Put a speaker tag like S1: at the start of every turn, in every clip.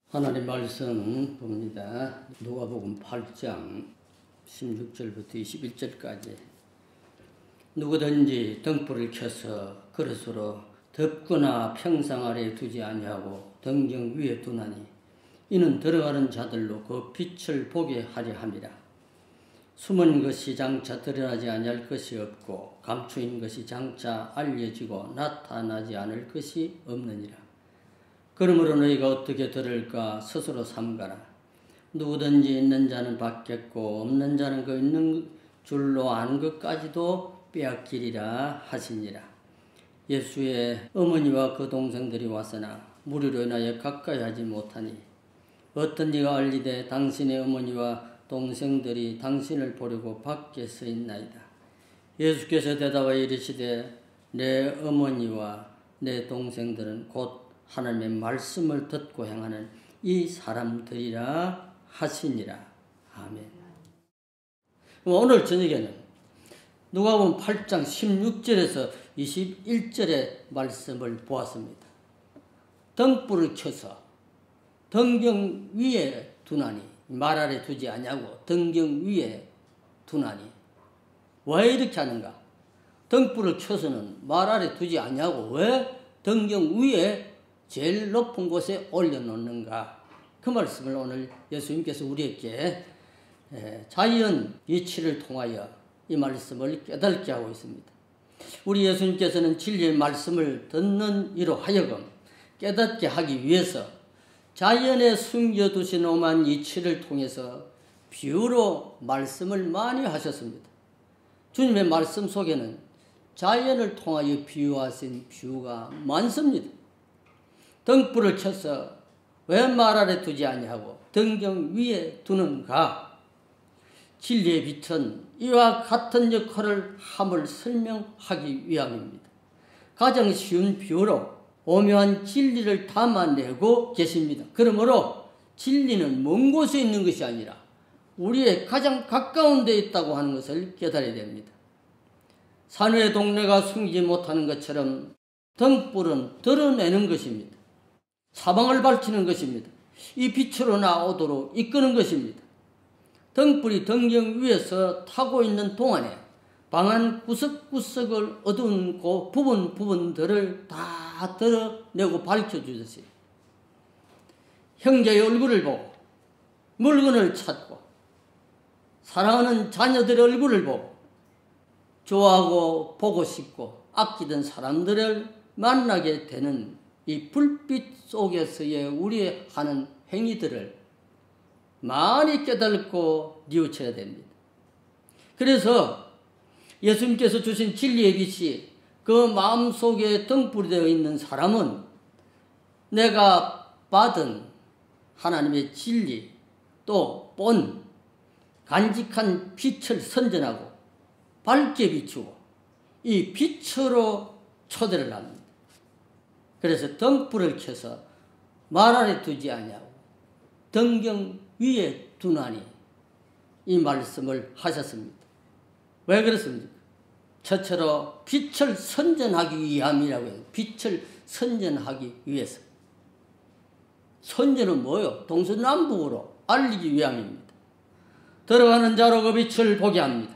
S1: 하나님 말씀 봅니다. 누가복음 8장 16절부터 21절까지. 누구든지 등불을 켜서 그릇으로 덮거나 평상 아래에 두지 아니하고 등경 위에 두나니 이는 들어가는 자들로 그 빛을 보게 하려 함이라. 숨은 것이 장차 드러나지 아니할 것이 없고 감추인 것이 장차 알려지고 나타나지 않을 것이 없느니라. 그러므로 너희가 어떻게 들을까 스스로 삼가라. 누구든지 있는 자는 받겠고 없는 자는 그 있는 줄로 아는 것까지도 빼앗기리라 하시니라. 예수의 어머니와 그 동생들이 왔으나 무리로 인하여 가까이 하지 못하니 어떤 이가 알리되 당신의 어머니와 동생들이 당신을 보려고 밖에 서 있나이다. 예수께서 대답하여 이르시되 내 어머니와 내 동생들은 곧 하나님의 말씀을 듣고 행하는 이 사람들이라 하시니라. 아멘. 오늘 저녁에는 누가복음 8장 16절에서 21절의 말씀을 보았습니다. 등불을 켜서 등경 위에 두나니 말 아래 두지 아니하고 등경 위에 두나니 왜 이렇게 하는가? 등불을 켜서는 말 아래 두지 아니하고 왜 등경 위에 제일 높은 곳에 올려놓는가? 그 말씀을 오늘 예수님께서 우리에게 자연 이치를 통하여 이 말씀을 깨닫게 하고 있습니다. 우리 예수님께서는 진리의 말씀을 듣는 이로 하여금 깨닫게 하기 위해서 자연에 숨겨두신 오만 이치를 통해서 비유로 말씀을 많이 하셨습니다. 주님의 말씀 속에는 자연을 통하여 비유하신 비유가 많습니다. 등불을 켜서 왜 말 아래 두지 아니하고 등경 위에 두는가? 진리의 빛은 이와 같은 역할을 함을 설명하기 위함입니다. 가장 쉬운 비유로 오묘한 진리를 담아내고 계십니다. 그러므로 진리는 먼 곳에 있는 것이 아니라 우리의 가장 가까운 데 있다고 하는 것을 깨달아야 됩니다. 산의 동네가 숨기지 못하는 것처럼 등불은 드러내는 것입니다. 사방을 밝히는 것입니다. 이 빛으로 나오도록 이끄는 것입니다. 등불이 등경 위에서 타고 있는 동안에 방안 구석구석을 어두운 그 부분들을 다 드러내고 밝혀주듯이 형제의 얼굴을 보고 물건을 찾고 사랑하는 자녀들의 얼굴을 보고 좋아하고 보고 싶고 아끼던 사람들을 만나게 되는 이 불빛 속에서의 우리의 하는 행위들을 많이 깨닫고 뉘우쳐야 됩니다. 그래서 예수님께서 주신 진리의 빛이 그 마음속에 등불이 되어 있는 사람은 내가 받은 하나님의 진리 또 본 간직한 빛을 선전하고 밝게 비추고 이 빛으로 초대를 합니다. 그래서 등불을 켜서 말 아래 두지 아니하고 등경 위에 두나니 이 말씀을 하셨습니다. 왜 그렇습니까? 첫째로 빛을 선전하기 위함이라고 해요. 빛을 선전하기 위해서. 선전은 뭐예요? 동서남북으로 알리기 위함입니다. 들어가는 자로 그 빛을 보게 합니다.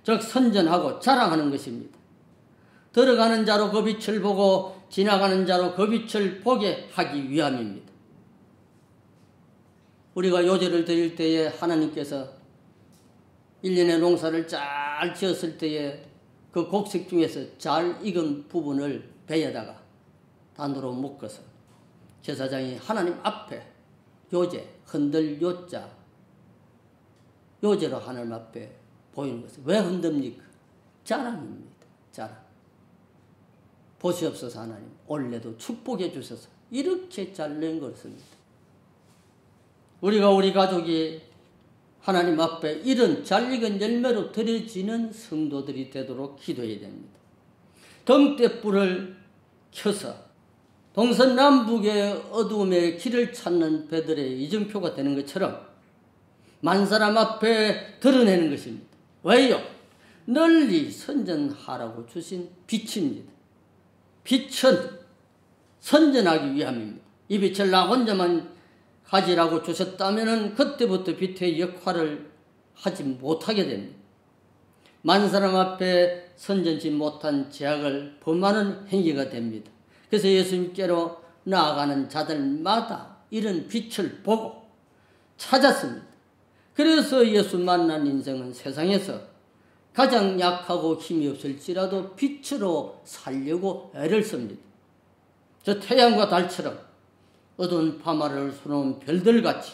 S1: 즉 선전하고 자랑하는 것입니다. 들어가는 자로 그 빛을 보고 지나가는 자로 그 빛을 보게 하기 위함입니다. 우리가 요제를 드릴 때에 하나님께서 1년의 농사를 잘 지었을 때에 그 곡식 중에서 잘 익은 부분을 배에다가 단으로 묶어서 제사장이 하나님 앞에 요제, 흔들 요자, 요제로 하나님 앞에 보이는 것은 왜 흔듭니까? 자랑입니다. 자랑. 보시옵소서 하나님, 올해도 축복해 주셔서 이렇게 잘 낸 것입니다. 우리가 우리 가족이 하나님 앞에 이런 잘 익은 열매로 드려지는 성도들이 되도록 기도해야 됩니다. 등불을 켜서 동서남북의 어두움에 길을 찾는 배들의 이정표가 되는 것처럼 만사람 앞에 드러내는 것입니다. 왜요? 널리 선전하라고 주신 빛입니다. 빛은 선전하기 위함입니다. 이 빛을 나 혼자만 가지라고 주셨다면 그때부터 빛의 역할을 하지 못하게 됩니다. 많은 사람 앞에 선전치 못한 죄악을 범하는 행위가 됩니다. 그래서 예수님께로 나아가는 자들마다 이런 빛을 보고 찾았습니다. 그래서 예수 만난 인생은 세상에서 가장 약하고 힘이 없을지라도 빛으로 살려고 애를 씁니다. 저 태양과 달처럼 어두운 밤하늘을 수놓은 별들같이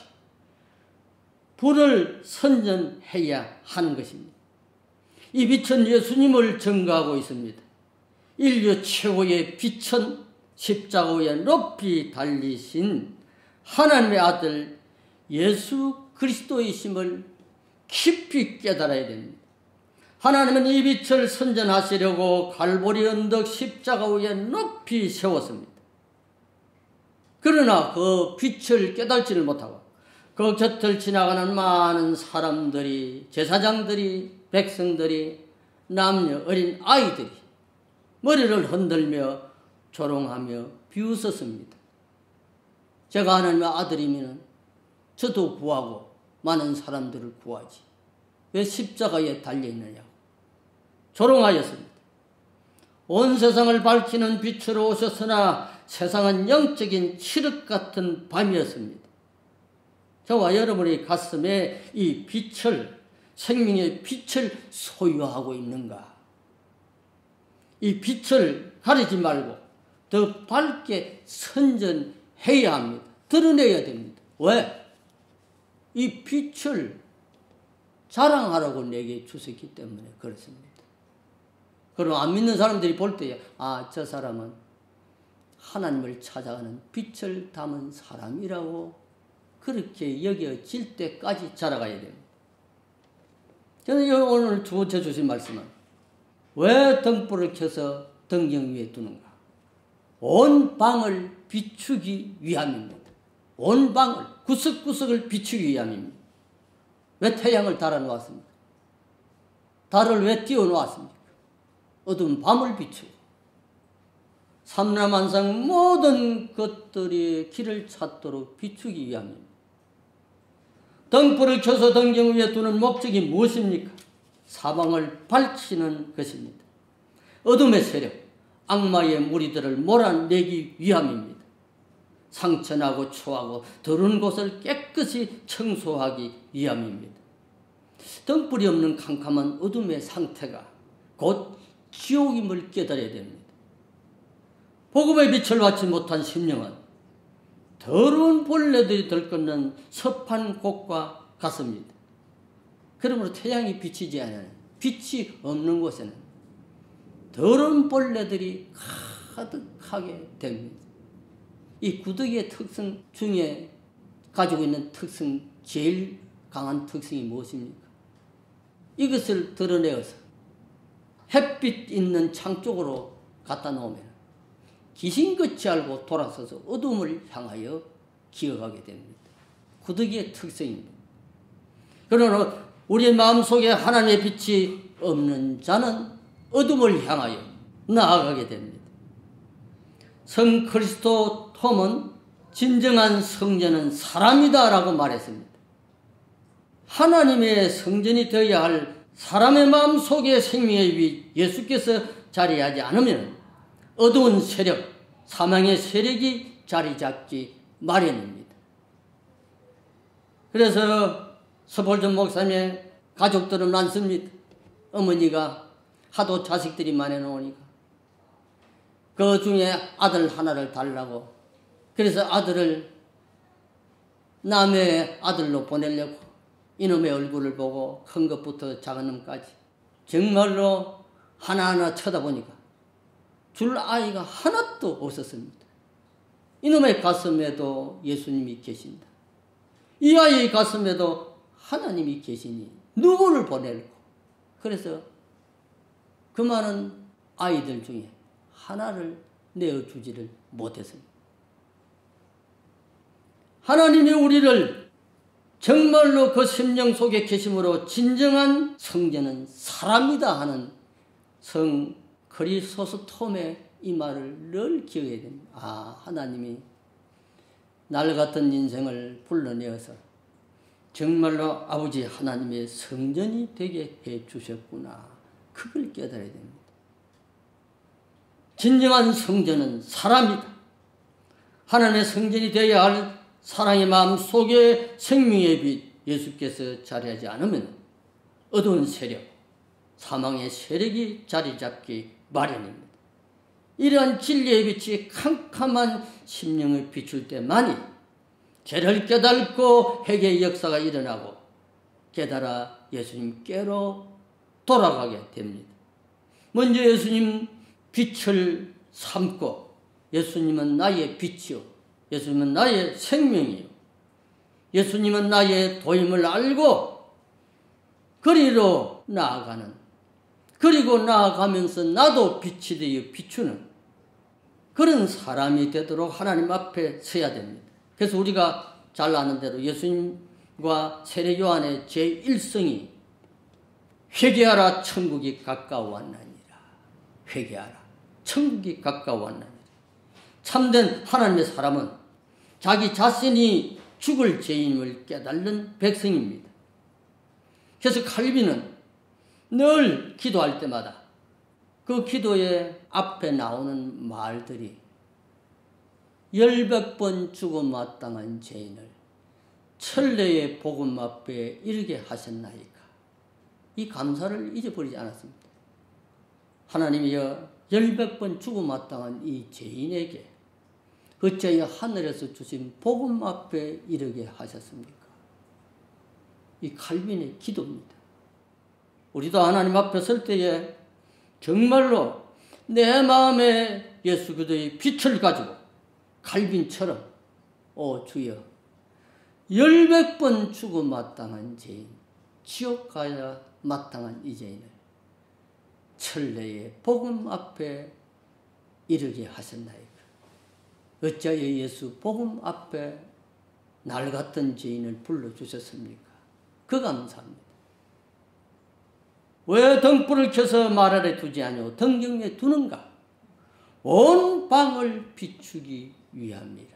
S1: 불을 선전해야 하는 것입니다. 이 빛은 예수님을 증거하고 있습니다. 인류 최고의 빛은 십자가 위에 높이 달리신 하나님의 아들 예수 그리스도이심을 깊이 깨달아야 됩니다. 하나님은 이 빛을 선전하시려고 갈보리 언덕 십자가 위에 높이 세웠습니다. 그러나 그 빛을 깨달지를 못하고 그 곁을 지나가는 많은 사람들이, 제사장들이, 백성들이, 남녀, 어린 아이들이 머리를 흔들며 조롱하며 비웃었습니다. 제가 하나님의 아들이면 저도 구하고 많은 사람들을 구하지 왜 십자가에 달려있느냐고 조롱하였습니다. 온 세상을 밝히는 빛으로 오셨으나 세상은 영적인 칠흑 같은 밤이었습니다. 저와 여러분의 가슴에 이 빛을, 생명의 빛을 소유하고 있는가? 이 빛을 가리지 말고 더 밝게 선전해야 합니다. 드러내야 됩니다. 왜? 이 빛을 자랑하라고 내게 주셨기 때문에 그렇습니다. 그럼 안 믿는 사람들이 볼 때에 저 사람은 하나님을 찾아가는 빛을 담은 사람이라고 그렇게 여겨질 때까지 자라가야 됩니다. 저는 오늘 두 번째 주신 말씀은 왜 등불을 켜서 등경 위에 두는가? 온 방을 비추기 위함입니다. 온 방을, 구석구석을 비추기 위함입니다. 왜 태양을 달아놓았습니까? 달을 왜 띄워놓았습니까? 어두운 밤을 비추고 삼라만상 모든 것들이 길을 찾도록 비추기 위함입니다. 등불을 켜서 등경 위에 두는 목적이 무엇입니까? 사방을 밝히는 것입니다. 어둠의 세력, 악마의 무리들을 몰아내기 위함입니다. 상처나고 추하고 더러운 곳을 깨끗이 청소하기 위함입니다. 등불이 없는 캄캄한 어둠의 상태가 곧 지옥임을 깨달아야 됩니다. 복음의 빛을 받지 못한 심령은 더러운 벌레들이 들끓는 섭한 곳과 같습니다. 그러므로 태양이 비치지 않은 빛이 없는 곳에는 더러운 벌레들이 가득하게 됩니다. 이 구더기의 특성 중에 가지고 있는 특성, 제일 강한 특성이 무엇입니까? 이것을 드러내어서 햇빛 있는 창 쪽으로 갖다 놓으면 귀신같이 알고 돌아서서 어둠을 향하여 기어가게 됩니다. 구더기의 특성입니다. 그러나 우리의 마음속에 하나님의 빛이 없는 자는 어둠을 향하여 나아가게 됩니다. 성 그리스도 톰은 진정한 성전은 사람이다 라고 말했습니다. 하나님의 성전이 되어야 할 사람의 마음속에 생명의 빛 예수께서 자리하지 않으면 어두운 세력, 사망의 세력이 자리 잡기 마련입니다. 그래서 서볼전 목사님의 가족들은 많습니다. 어머니가 하도 자식들이 많이 나오니까 그 중에 아들 하나를 달라고 그래서 아들을 남의 아들로 보내려고 이놈의 얼굴을 보고 큰 것부터 작은 놈까지 정말로 하나하나 쳐다보니까 줄 아이가 하나도 없었습니다. 이놈의 가슴에도 예수님이 계신다. 이 아이의 가슴에도 하나님이 계시니 누구를 보낼고 그래서 그 많은 아이들 중에 하나를 내어주지를 못했습니다. 하나님이 우리를 정말로 그 심령 속에 계심으로 진정한 성전은 사람이다 하는 성 크리소스톰의 이 말을 늘 기억해야 됩니다. 하나님이 날 같은 인생을 불러내어서 정말로 아버지 하나님의 성전이 되게 해 주셨구나. 그걸 깨달아야 됩니다. 진정한 성전은 사람이다. 하나님의 성전이 되어야 할 사랑의 마음 속에 생명의 빛 예수께서 자리하지 않으면 어두운 세력, 사망의 세력이 자리 잡기 마련입니다. 이러한 진리의 빛이 캄캄한 심령을 비출 때만이 죄를 깨닫고 회개의 역사가 일어나고 깨달아 예수님께로 돌아가게 됩니다. 먼저 예수님 빛을 삼고 예수님은 나의 빛이요, 예수님은 나의 생명이요, 예수님은 나의 도임을 알고 그리로 나아가는, 그리고 나아가면서 나도 빛이 되어 비추는 그런 사람이 되도록 하나님 앞에 서야 됩니다. 그래서 우리가 잘 아는 대로 예수님과 세례 요한의 제1성이 회개하라 천국이 가까워왔나니라. 회개하라 천국이 가까워왔나니라. 참된 하나님의 사람은 자기 자신이 죽을 죄인임을 깨닫는 백성입니다. 그래서 칼빈은 늘 기도할 때마다 그 기도의 앞에 나오는 말들이 열백 번 죽어 마땅한 죄인을 천례의 복음 앞에 이르게 하셨나이까. 이 감사를 잊어버리지 않았습니다. 하나님이여 열백 번 죽어 마땅한 이 죄인에게 어찌하여 하늘에서 주신 복음 앞에 이르게 하셨습니까? 이 칼빈의 기도입니다. 우리도 하나님 앞에 설 때에 정말로 내 마음에 예수 그리스도의 빛을 가지고 칼빈처럼 주여 열백 번 죽어 마땅한 죄인, 지옥 가야 마땅한 이 죄인을 천례의 복음 앞에 이르게 하셨나이까. 어찌하여 예수 복음 앞에 날 같은 죄인을 불러주셨습니까? 그 감사합니다. 왜 등불을 켜서 말 아래 두지 아니오 등경 위에 두는가? 온 방을 비추기 위함이라.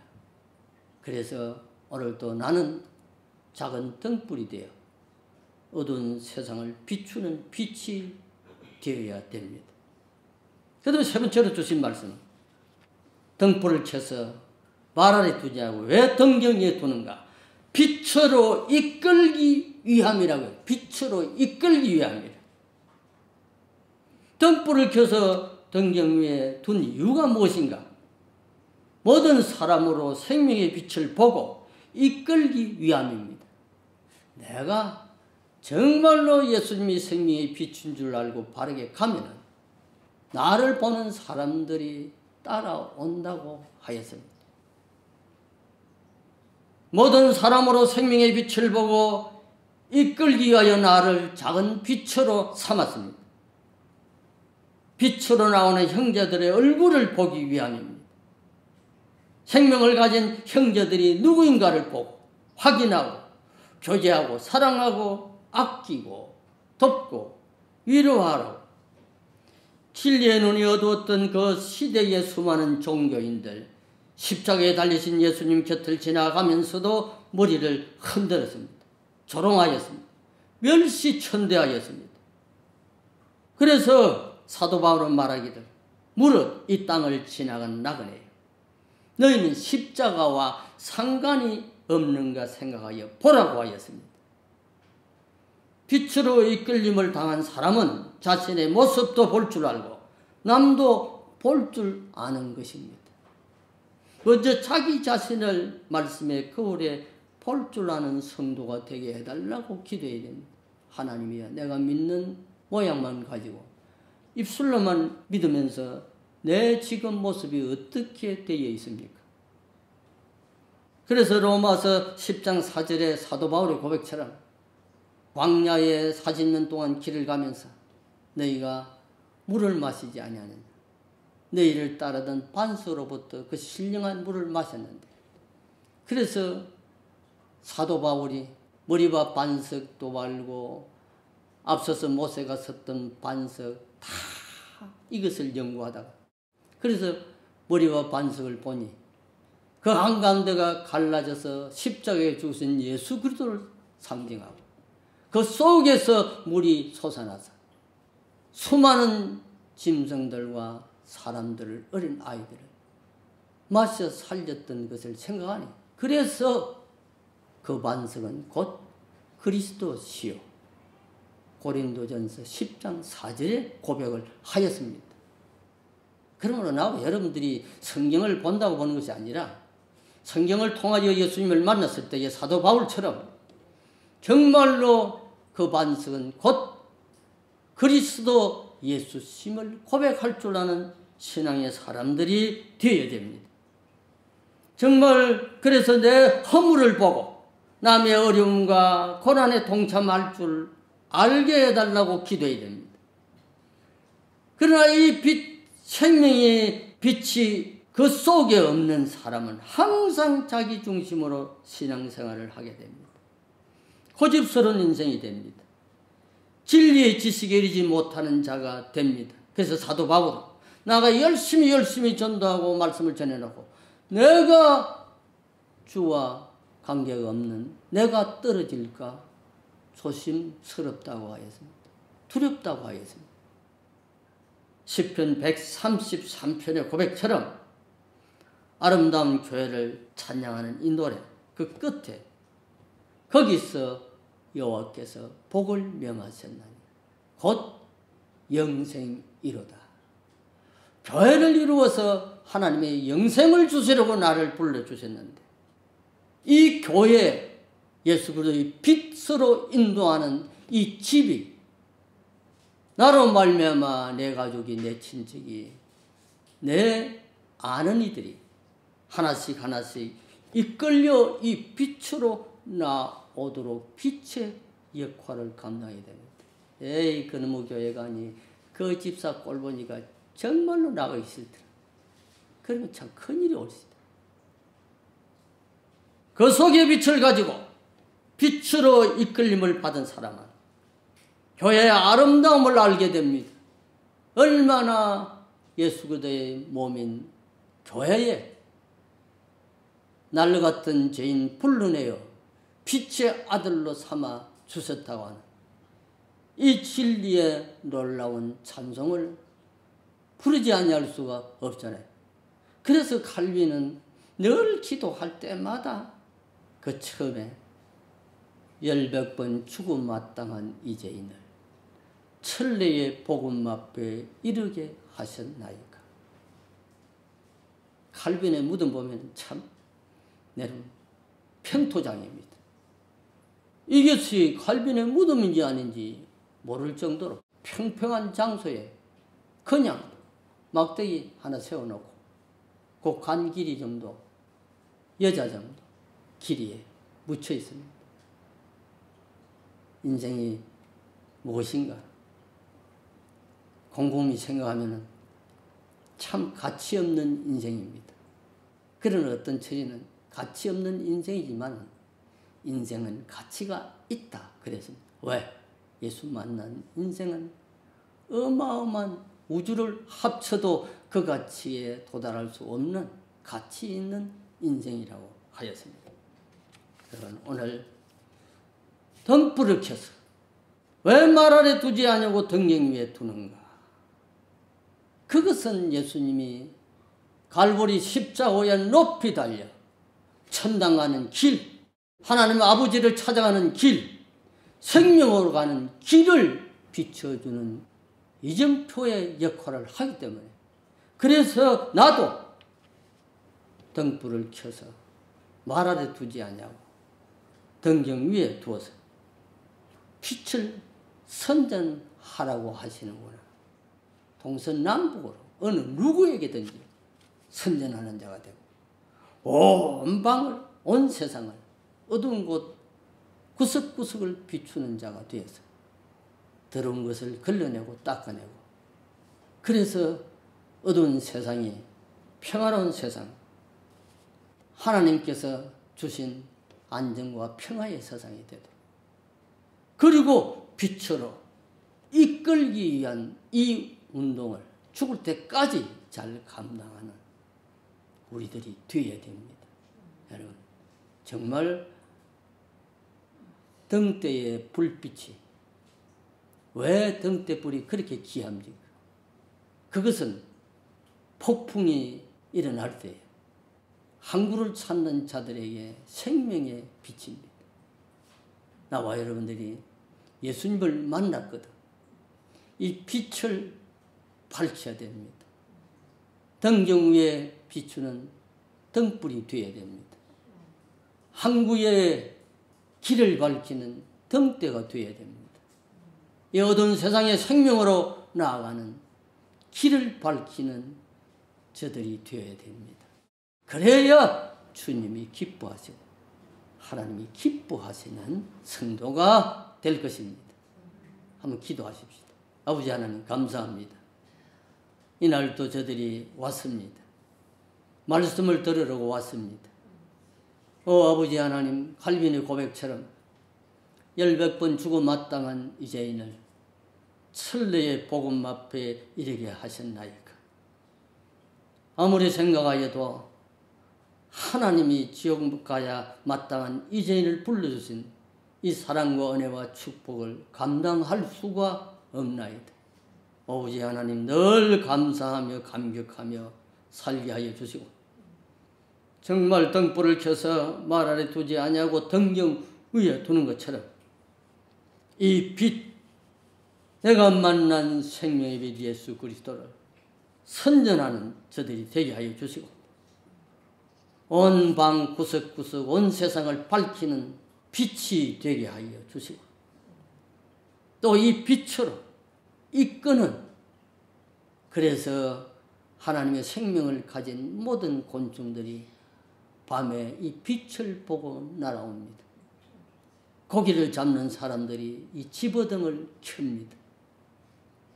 S1: 그래서 오늘도 나는 작은 등불이 되어 어두운 세상을 비추는 빛이 되어야 됩니다. 그다음에 세 번째로 주신 말씀, 등불을 켜서 말 아래 두지 않고 왜 등경 위에 두는가? 빛으로 이끌기 위함이라고요. 빛으로 이끌기 위함이라. 등불을 켜서 등경 위에 둔 이유가 무엇인가? 모든 사람으로 생명의 빛을 보고 이끌기 위함입니다. 내가 정말로 예수님이 생명의 빛인 줄 알고 바르게 가면은 나를 보는 사람들이 따라온다고 하였습니다. 모든 사람으로 생명의 빛을 보고 이끌기 위하여 나를 작은 빛으로 삼았습니다. 빛으로 나오는 형제들의 얼굴을 보기 위함입니다. 생명을 가진 형제들이 누구인가를 보고 확인하고 교제하고 사랑하고 아끼고 돕고 위로하라고. 진리의 눈이 어두웠던 그 시대의 수많은 종교인들, 십자가에 달리신 예수님 곁을 지나가면서도 머리를 흔들었습니다. 조롱하였습니다. 멸시천대하였습니다. 그래서 사도 바울은 말하기를 무릇 이 땅을 지나간 나그네요, 너희는 십자가와 상관이 없는가 생각하여 보라고 하였습니다. 빛으로 이끌림을 당한 사람은 자신의 모습도 볼 줄 알고 남도 볼 줄 아는 것입니다. 먼저 자기 자신을 말씀의 거울에 볼 줄 아는 성도가 되게 해달라고 기도해야 됩니다. 하나님이야, 내가 믿는 모양만 가지고 입술로만 믿으면서 내 지금 모습이 어떻게 되어 있습니까? 그래서 로마서 10장 4절에 사도 바울의 고백처럼 광야에 40년 동안 길을 가면서 너희가 물을 마시지 아니하느냐, 너희를 따르던 반수로부터 그 신령한 물을 마셨는데, 그래서 사도 바울이 머리와 반석도 말고 앞서서 모세가 섰던 반석 다 이것을 연구하다가 그래서 머리와 반석을 보니 그 한가운데가 갈라져서 십자가에 죽으신 예수 그리스도를 상징하고 그 속에서 물이 솟아나서 수많은 짐승들과 사람들을, 어린 아이들을 마셔 살렸던 것을 생각하니 그래서 그 반석은 곧 그리스도시요 고린도전서 10장 4절에 고백을 하였습니다. 그러므로 나와 여러분들이 성경을 본다고 보는 것이 아니라 성경을 통하여 예수님을 만났을 때의 사도 바울처럼 정말로 그 반석은 곧 그리스도 예수심을 고백할 줄 아는 신앙의 사람들이 되어야 됩니다. 정말 그래서 내 허물을 보고 남의 어려움과 고난에 동참할 줄 알게 해달라고 기도해야 됩니다. 그러나 이 빛, 생명의 빛이 그 속에 없는 사람은 항상 자기 중심으로 신앙생활을 하게 됩니다. 고집스러운 인생이 됩니다. 진리의 지식에 이르지 못하는 자가 됩니다. 그래서 사도 바울은 나가 열심히 전도하고 말씀을 전해놓고 내가 주와 관계가 없는 내가 떨어질까 조심스럽다고 하였습니다. 두렵다고 하였습니다. 시편 133편의 고백처럼 아름다운 교회를 찬양하는 이 노래 그 끝에 거기서 여호와께서 복을 명하셨나니 곧 영생이로다. 교회를 이루어서 하나님의 영생을 주시려고 나를 불러주셨는데 이 교회 예수 그리스도의 빛으로 인도하는 이 집이 나로 말미암아 내 가족이 내 친척이 내 아는 이들이 하나씩 이끌려 이 빛으로 나오도록 빛의 역할을 감당해야 됩니다. 에이 그놈의 교회가 아니 그 집사 꼴 보니까 정말로 나가 있을 때 그러면 참 큰일이 올 수 있다. 그 속의 빛을 가지고 빛으로 이끌림을 받은 사람은 교회의 아름다움을 알게 됩니다. 얼마나 예수 그리스도의 몸인 교회에 날려갔던 죄인 불러내어 빛의 아들로 삼아 주셨다고 하는 이 진리의 놀라운 찬송을 부르지 아니할 수가 없잖아요. 그래서 칼빈은 늘 기도할 때마다 그 처음에 10번 죽음 마땅한 이 죄인을 천례의 복음 앞에 이르게 하셨나이까. 칼빈의 무덤 보면 참 내는 평토장입니다. 이것이 칼빈의 무덤인지 아닌지 모를 정도로 평평한 장소에 그냥 막대기 하나 세워놓고 그 간 길이 정도 여자 정도 길이에 묻혀 있습니다. 인생이 무엇인가 곰곰이 생각하면 참 가치 없는 인생입니다. 그런 어떤 처지는 가치 없는 인생이지만 인생은 가치가 있다 그랬습니다. 왜? 예수 만난 인생은 어마어마한 우주를 합쳐도 그 가치에 도달할 수 없는 가치 있는 인생이라고 하였습니다. 여러분 오늘 등불을 켜서 왜 말 아래 두지 않냐고 등경 위에 두는가? 그것은 예수님이 갈보리 십자가에 높이 달려 천당 가는 길, 하나님 아버지를 찾아가는 길, 생명으로 가는 길을 비춰주는 이정표의 역할을 하기 때문에 그래서 나도 등불을 켜서 말 아래 두지 않냐고 등경 위에 두어서 빛을 선전하라고 하시는구나. 동서남북으로 어느 누구에게든지 선전하는 자가 되고 온 방을 온 세상을 어두운 곳 구석구석을 비추는 자가 되어서 더러운 것을 걸러내고 닦아내고 그래서 어두운 세상이 평화로운 세상 하나님께서 주신 안정과 평화의 세상이 되도록 그리고 빛으로 이끌기 위한 이 운동을 죽을 때까지 잘 감당하는 우리들이 되어야 됩니다. 여러분, 정말 등대의 불빛이, 왜 등대불이 그렇게 귀합니까? 그것은 폭풍이 일어날 때 항구를 찾는 자들에게 생명의 빛입니다. 나와 여러분들이 예수님을 만났거든. 이 빛을 밝혀야 됩니다. 등경 위에 비추는 등불이 되어야 됩니다. 항구의 길을 밝히는 등대가 되어야 됩니다. 이 어두운 세상의 생명으로 나아가는 길을 밝히는 저들이 되어야 됩니다. 그래야 주님이 기뻐하시고 하나님이 기뻐하시는 성도가 될 것입니다. 한번 기도하십시다. 아버지 하나님 감사합니다. 이날도 저들이 왔습니다. 말씀을 들으려고 왔습니다. 아버지 하나님, 칼빈의 고백처럼 100번 죽어 마땅한 이 죄인을 천리의 복음 앞에 이르게 하셨나이까. 아무리 생각하여도 하나님이 지옥 가야 마땅한 이 죄인을 불러주신 이 사랑과 은혜와 축복을 감당할 수가 없나이다. 아버지 하나님, 늘 감사하며 감격하며 살게 하여 주시고, 정말 등불을 켜서 말 아래 두지 아니하고 등경 위에 두는 것처럼 이 빛, 내가 만난 생명의 빛 예수 그리스도를 선전하는 저들이 되게 하여 주시고, 온 방 구석구석 온 세상을 밝히는 빛이 되게 하여 주시고, 또 이 빛으로 이끄는, 그래서 하나님의 생명을 가진 모든 곤충들이 밤에 이 빛을 보고 날아옵니다. 고기를 잡는 사람들이 이 집어등을 켭니다.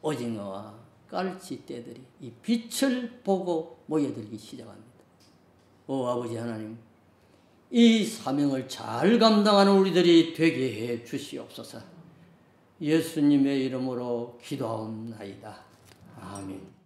S1: 오징어와 깔치떼들이 이 빛을 보고 모여들기 시작합니다. 아버지 하나님, 이 사명을 잘 감당하는 우리들이 되게 해 주시옵소서. 예수님의 이름으로 기도하옵나이다. 아멘.